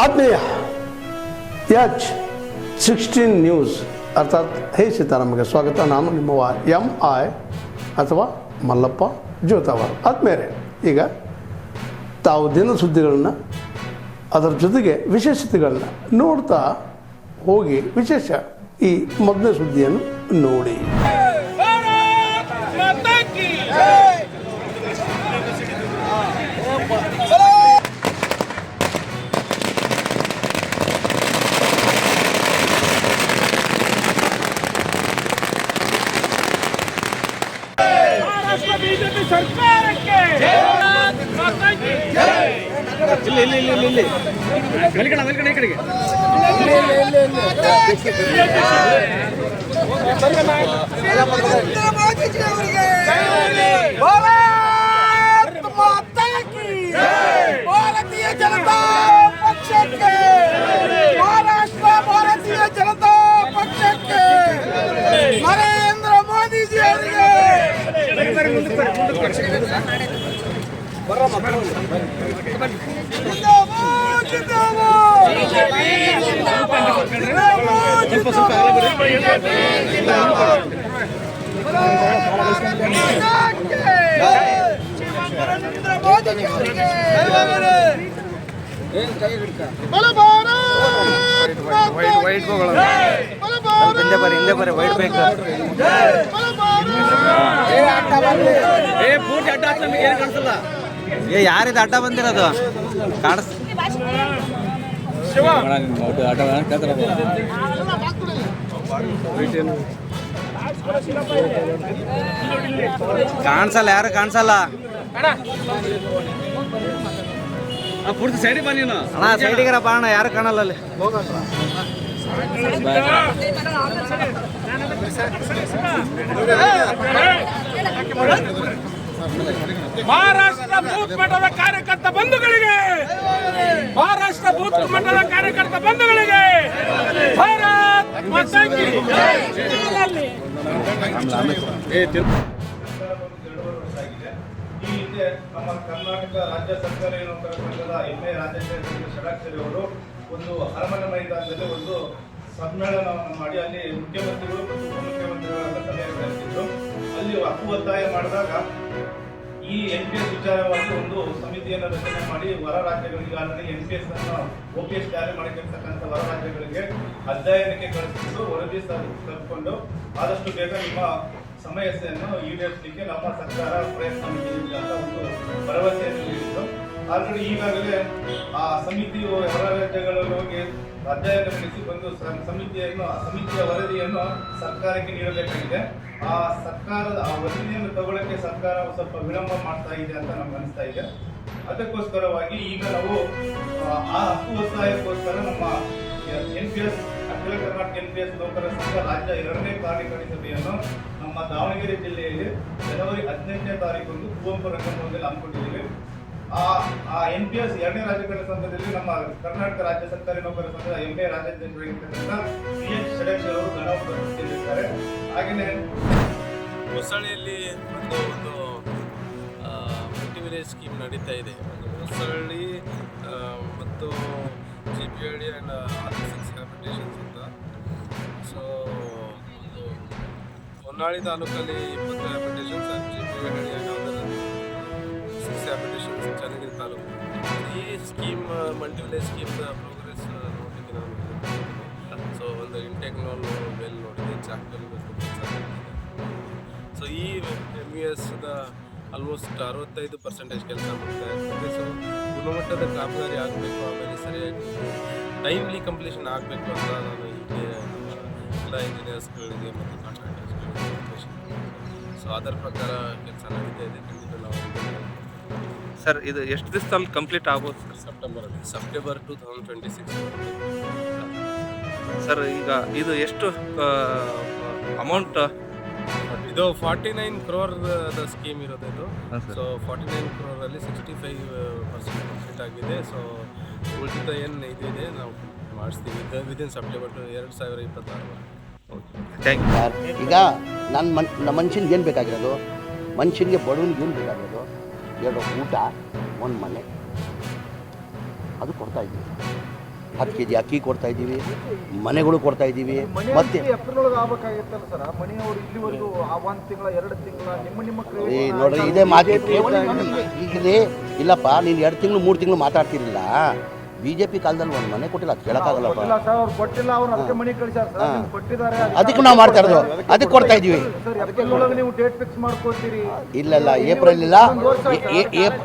ಆತ್ಮೀಯ H16 news ಅರ್ಥಾತ್ ಹೇ ಸೀತಾರಾಮಗೆ ಸ್ವಾಗತ. ನಾನು ನಿಮ್ಮವ MI ಅಥವಾ ಮಲ್ಲಪ್ಪ ಜೋತಾವರ್. ಆದ್ಮೇಲೆ ಈಗ ತಾವು ದಿನ ಸುದ್ದಿಗಳನ್ನ ಅದರ ಜೊತೆಗೆ ವಿಶೇಷತೆಗಳನ್ನ ನೋಡ್ತಾ ಹೋಗಿ ವಿಶೇಷ ಈ ಮೊದಲನೇ ಸುದ್ದಿಯನ್ನು ನೋಡಿ. ಬಿಜೆಪಿ ಸರ್ಕಾರಕ್ಕೆ ಭಾರತೀಯ ಜನತಾ ಪಕ್ಷಕ್ಕೆ, ಮಹಾರಾಷ್ಟ್ರ ಭಾರತೀಯ ಜನತಾ ಪಕ್ಷಕ್ಕೆ, ನರೇಂದ್ರ ಮೋದಿಜಿ ಅವರಿಗೆ ಯಾರಿದ ಅಡ್ಡ ಬಂದಿರೋದು ಕಾಣಿಸಲ್ಲ, ಯಾರು ಕಾಣಿಸಲ್ಲ ಪೂರ್ತಿ ಸೈಡಿಗೆ ಬನ್ನಿ ಅಣ್ಣ, ಸೈಡಿಗೆ ಬಾ ಅಣ್ಣ, ಯಾರು ಕಾಣಲ್ಲ ಅಲ್ಲಿ. ಮಹಾರಾಷ್ಟ್ರ ಬೂತ್ ಮಟ್ಟದ ಕಾರ್ಯಕರ್ತ ಬಂಧುಗಳಿಗೆ, ಮಹಾರಾಷ್ಟ್ರ ಬೂತ್ ಮಟ್ಟದ ಕಾರ್ಯಕರ್ತ ಬಂಧುಗಳಿಗೆ ಭಾರತ್ ಮಾತಾ ಕೀ ಜೈ. ಈ ಹಿಂದೆ ನಮ್ಮ ಕರ್ನಾಟಕ ರಾಜ್ಯ ಸರ್ಕಾರಿ ನೌಕರರ ಸಂಘದ MA ರಾಜ್ಯಾಧ್ಯಕ್ಷ ಷಡಾಕ್ಷರಿ ಅವರು ಒಂದು ಅರಮನೆ ಮೈದಾನದಲ್ಲಿ ಒಂದು ಸಮ್ಮೇಳನವನ್ನು ಮಾಡಿ ಅಲ್ಲಿ ಮುಖ್ಯಮಂತ್ರಿಗಳು ಮತ್ತು ಉಪಮುಖ್ಯಮಂತ್ರಿಗಳ ಸಭೆ ನಡೆಸಿದ್ರು. ಅಲ್ಲಿ ಹಕ್ಕು ಒತ್ತಾಯ ಮಾಡಿದಾಗ ಈ NPS ವಿಚಾರವಾಗಿ ಒಂದು ಸಮಿತಿಯನ್ನು ರಚನೆ ಮಾಡಿ ಹೊರ ರಾಜ್ಯಗಳಿಗೆ ಆಲ್ರೆಡಿ NPS ಅನ್ನು OPS ಜಾರಿ ಮಾಡಿರ್ತಕ್ಕಂಥ ಹೊರ ರಾಜ್ಯಗಳಿಗೆ ಅಧ್ಯಯನಕ್ಕೆ ಕಳಿಸಿದ್ದು ವರದಿ ತರಿಸಿಕೊಂಡು ಆದಷ್ಟು ಬೇಗ ನಿಮ್ಮ ಸಮಸ್ಯೆಯನ್ನು ಈಡೇರಿಸಲಿಕ್ಕೆ ನಮ್ಮ ಸರ್ಕಾರ ಪ್ರಯತ್ನ ಮಾಡಿದೆ ಅಂತ ಒಂದು ಭರವಸೆಯನ್ನು ನೀಡಿದ್ದು. ಆಲ್ರೆಡಿ ಈಗಾಗಲೇ ಆ ಸಮಿತಿಯು ಹೊರ ರಾಜ್ಯಗಳಲ್ಲಿ ಹೋಗಿ ಅಧ್ಯಯನ ನಡೆಸಿ ಬಂದು ಸಮಿತಿಯ ವರದಿಯನ್ನು ಸರ್ಕಾರಕ್ಕೆ ನೀಡಬೇಕಾಗಿದೆ. ಆ ಸರ್ಕಾರದ ಆ ವರದಿಯನ್ನು ತಗೊಳ್ಳಕ್ಕೆ ಸರ್ಕಾರ ಸ್ವಲ್ಪ ವಿಳಂಬ ಮಾಡ್ತಾ ಇದೆ ಅಂತ ನಮ್ಗೆ ಅನಿಸ್ತಾ ಇದೆ. ಅದಕ್ಕೋಸ್ಕರವಾಗಿ ಈಗ ನಾವು ಆ ಹಕ್ಕು ಒತ್ತಾಯಕ್ಕೋಸ್ಕರ ನಮ್ಮ NPS ಅಖಿಲ ಕರ್ನಾಟಕ NPS ನೌಕರರ ಸಂಘ ರಾಜ್ಯ 2ನೇ ಕಾರ್ಯಕಾರಿ ಸಭೆಯನ್ನು ನಮ್ಮ ದಾವಣಗೆರೆ ಜಿಲ್ಲೆಯಲ್ಲಿ ಜನವರಿ 18ನೇ ತಾರೀಕು ಕುವೆಂಪು ರಂಗಭವನದಲ್ಲಿ ಹಮ್ಮಿಕೊಂಡಿದ್ದೀವಿ. ಆ NPS 2ನೇ ರಾಜ್ಯಗಳ ಸಂಘದಲ್ಲಿ ನಮ್ಮ ಕರ್ನಾಟಕ ರಾಜ್ಯ ಸರ್ಕಾರಿ ನೌಕರರ ಸಂಘದ MA ರಾಜ್ಯಾಧ್ಯಕ್ಷರಾಗಿರ್ತಕ್ಕಂಥ PH ಷಡಕ್ಷರಿ ಅವರು ಗಣ ಉಪಸ್ಥಿತರಿದ್ದಾರೆ. ಹಾಗೆಯೇ ಹೊಸಳ್ಳಿಯಲ್ಲಿ ಒಂದು ಮಲ್ಟಿ ವಿಲೇಜ್ ಸ್ಕೀಮ್ ನಡೀತಾ ಇದೆ. ಹೊಸಳ್ಳಿ ಮತ್ತು GPID ಆ್ಯಂಡ್ R6 ಹ್ಯಾಬಿಟೇಷನ್ಸ್ ಅಂತ. ಸೊ ಹೊನ್ನಾಳಿ ತಾಲೂಕಲ್ಲಿ 20 ಹ್ಯಾಬಿಟೇಷನ್ಸ್ and GPID and other 6 ಹ್ಯಾಬಿಟೇಷನ್ಸ್ Channagiri taluk. ಈ ಸ್ಕೀಮ್ ಮಲ್ಟಿ ವಿಲೇಜ್ ಸ್ಕೀಮ್ದ ಪ್ರೋಗ್ರೆಸ್ ನೋಡಲಿಕ್ಕೆ ನಾನು ಸೊ ಒಂದು ಇಂಟೆಕ್ನಲ್ ವೆಲ್ ನೋಡಿದೆ, ಚಾಕ್ಟಲ್ ಸೊ ಈ MESದ ಆಲ್ಮೋಸ್ಟ್ 65% ಕೆಲಸ ಮಾಡ್ತಾ ಇರ್ತದೆ. ಸೊ ಗುಣಮಟ್ಟದ ಕಾಮಗಾರಿ ಆಗಬೇಕು, ಆಮೇಲೆ ಸರಿಯಾಗಿ ಟೈಮ್ಲಿ ಕಂಪ್ಲೀಷನ್ ಆಗಬೇಕು ಅಂತ ನಾನು ಇಲ್ಲಿ ಎಲ್ಲ ಇಂಜಿನಿಯರ್ಸ್ಗಳಿಗೆ ಮತ್ತು ಕಾಂಟ್ರಾಕ್ಟರ್ಸ್ಗಳಿಗೆ. ಸೊ ಅದರ ಪ್ರಕಾರ ಕೆಲಸ ನಡೀತಾ ಇದೆ. ಖಂಡಿತ ನಾವು ಸರ್ ಇದು ಎಷ್ಟು ದಿವಸದಲ್ಲಿ ಕಂಪ್ಲೀಟ್ ಆಗ್ಬೋದು ಸರ್? September 2026 sir. ಈಗ ಇದು ಎಷ್ಟು ಅಮೌಂಟ್? ಇದು 49 crore ಸ್ಕೀಮ್ ಇರೋದು ಇದು. ಸೊ 49 crore 65% ಕಂಪ್ಲೀಟ್ ಆಗಿದೆ. ಸೊ ಉಳಿದ ಏನು ಇದಿದೆ ನಾವು ಮಾಡಿಸ್ತೀವಿ ವಿದಿನ್ ಸೆಪ್ಟೆಂಬರ್ 2026. Thank you. ಈಗ ನನ್ನ ಮನುಷ್ಯನಿಗೆ ಏನು ಬೇಕಾಗಿರೋದು? ಮನುಷ್ಯನಿಗೆ ಬಡವನಿಗೆ ಏನು ಬೇಕಾಗಿರೋದು? 2 ಊಟ, 1 ಮನೆ, ಅದು ಕೊಡ್ತಾ ಇದ್ದೀವಿ. 10 kg ಅಕ್ಕಿ ಕೊಡ್ತಾ ಇದ್ದೀವಿ, ಮನೆಗಳು ಕೊಡ್ತಾ ಇದ್ದೀವಿ. ಮತ್ತೆ ಆಗ್ಬೇಕಾಗಿತ್ತಲ್ಲ ಸರ್, ಮನೆಯವರು ಇಲ್ಲಿವರೆಗೂ ಆ 1 ತಿಂಗಳ 2 ತಿಂಗಳ ನಿಮ್ಮ ನೋಡ್ರಿ ಇದೇ ಮಾತು ಈಗಲೇ ಇಲ್ಲಪ್ಪ, ನೀನು 2 ತಿಂಗಳು 3 ತಿಂಗಳು ಮಾತಾಡ್ತಿರಲಿಲ್ಲ. BJP ಕಾಲದಲ್ಲಿ ಒಂದು ಮನೆ ಕೊಟ್ಟಿಲ್ಲ, ಅದು ಕೇಳೋಕ್ಕಾಗಲ್ಲಪ್ಪ. ಕೊಟ್ಟಿಲ್ಲ, ಅವ್ರು ಅದಕ್ಕೆ ಮನೆ ಕಳಿಸ್ಯಾರ ಸರ್, ಕೊಟ್ಟಿದ್ದಾರೆ. ಅದಕ್ಕೆ ನಾವು ಮಾಡ್ತಾ ಇರೋದು, ಅದಕ್ಕೆ ಕೊಡ್ತಾ ಇದ್ದೀವಿ. ಸರ್ ಏಪ್ರಿಲ್ ಒಳಗೆ ನೀವು ಡೇಟ್ ಫಿಕ್ಸ್ ಮಾಡ್ಕೊತೀರಿ? ಇಲ್ಲ ಏಪ್ರಿಲ್ ಇಲ್ಲ.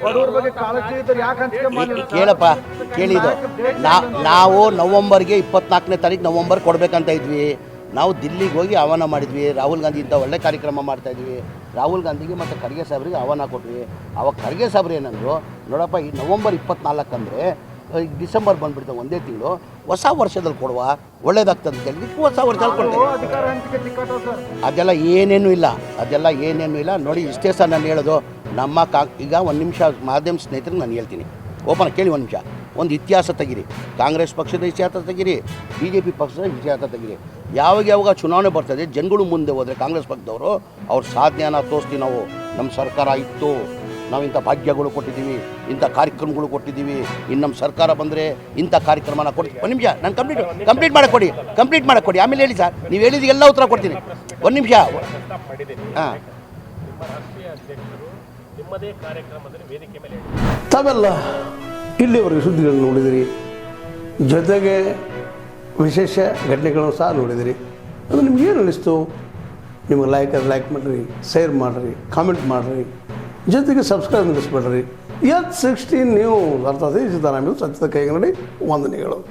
ಬಡವ್ರ ಬಗ್ಗೆ ಕಾಳಜಿ ಇದ್ರೆ ಯಾಕೆ ಹಂಚಿಕೆ ಮಾಡಲಿಲ್ಲ? ಕೇಳಪ್ಪ, ಕೇಳಿದ್ದು ನಾವು ನವಂಬರ್ಗೆ 24ನೇ ತಾರೀಕು ನವಂಬರ್ ಕೊಡ್ಬೇಕಂತ ಇದ್ವಿ. ನಾವು ದಿಲ್ಲಿಗೆ ಹೋಗಿ ಆಹ್ವಾನ ಮಾಡಿದ್ವಿ. ರಾಹುಲ್ ಗಾಂಧಿ ಇಂಥ ಒಳ್ಳೆ ಕಾರ್ಯಕ್ರಮ ಮಾಡ್ತಾಯಿದ್ವಿ. ರಾಹುಲ್ ಗಾಂಧಿಗೆ ಮತ್ತು ಖರ್ಗೆ ಸಾಹೇಬ್ರಿಗೆ ಆಹ್ವಾನ ಕೊಟ್ವಿ. ಅವಾಗ ಖರ್ಗೆ ಸಾಹೇಬ್ರು ಏನಂದ್ರು, ನೋಡಪ್ಪ ಈ ನವಂಬರ್ 24 ಅಂದರೆ ಈಗ ಡಿಸೆಂಬರ್ ಬಂದುಬಿಡ್ತಾವೆ, ಒಂದೇ ತಿಂಗಳು, ಹೊಸ ವರ್ಷದಲ್ಲಿ ಕೊಡುವ ಒಳ್ಳೇದಾಗ್ತದೆ ಅಂತ ಹೇಳಿ ಹೊಸ ವರ್ಷದಲ್ಲಿ ಕೊಡ್ತೇವೆ. ಅದೆಲ್ಲ ಏನೇನೂ ಇಲ್ಲ ನೋಡಿ. ಇಷ್ಟೇ ಸರ್ ನಾನು ಹೇಳೋದು. ನಮ್ಮ ಈಗ ಒಂದು ನಿಮಿಷ ಮಾಧ್ಯಮ ಸ್ನೇಹಿತರಿಗೆ ನಾನು ಹೇಳ್ತೀನಿ, ಓಪನ್ ಕೇಳಿ ಒಂದು ನಿಮಿಷ. ಒಂದು ಇತಿಹಾಸ ತೆಗೀರಿ, ಕಾಂಗ್ರೆಸ್ ಪಕ್ಷದ ಇತಿಹಾಸ ತೆಗೀರಿ, BJP ಪಕ್ಷದ ಇತಿಹಾಸ ತೆಗೀರಿ. ಯಾವಾಗ ಚುನಾವಣೆ ಬರ್ತದೆ, ಜನಗಳು ಮುಂದೆ ಹೋದರೆ ಕಾಂಗ್ರೆಸ್ ಪಕ್ಷದವರು ಅವ್ರ ಸಾಧನೆಯನ್ನು ತೋರಿಸ್ತೀವಿ. ನಾವು ನಮ್ಮ ಸರ್ಕಾರ ಇತ್ತು, ನಾವು ಇಂಥ ಭಾಗ್ಯಗಳು ಕೊಟ್ಟಿದ್ದೀವಿ, ಇಂಥ ಕಾರ್ಯಕ್ರಮಗಳು ಕೊಟ್ಟಿದ್ದೀವಿ, ಇನ್ನು ನಮ್ಮ ಸರ್ಕಾರ ಬಂದರೆ ಇಂಥ ಕಾರ್ಯಕ್ರಮನ ಕೊಡ್ತೀವಿ. ಒಂದು ನಿಮಿಷ ನಾನು ಕಂಪ್ಲೀಟ್ ಮಾಡಕ್ಕೆ ಕೊಡಿ ಆಮೇಲೆ ಹೇಳಿ ಸರ್. ನೀವು ಹೇಳಿದ ಉತ್ತರ ಕೊಡ್ತೀನಿ. ಒಂದು ನಿಮಿಷ. ಹಾಂ, ತಾವೆಲ್ಲ ಇಲ್ಲಿವರೆಗೆ ಸುದ್ದಿಗಳನ್ನು ನೋಡಿದಿರಿ, ಜೊತೆಗೆ ವಿಶೇಷ ಘಟನೆಗಳನ್ನು ಸಹ ನೋಡಿದಿರಿ. ಅದು ನಿಮ್ಗೇನು ಅನ್ನಿಸ್ತು? ನಿಮಗೆ ಲೈಕ್ ಮಾಡಿರಿ, ಶೇರ್ ಮಾಡಿರಿ, ಕಾಮೆಂಟ್ ಮಾಡಿರಿ, ಜೊತೆಗೆ ಸಬ್ಸ್ಕ್ರೈಬ್ ನಿಲ್ಲಿಸ್ಬೇಡ್ರಿ. H16 ನ್ಯೂಸ್ ಅರ್ಥಾತ್ ಸಿದ್ದರಾಮಯ್ಯ ಸತ್ಯದ ಕೈಗನ್ನಡಿ ವಂದನೆಗಳು.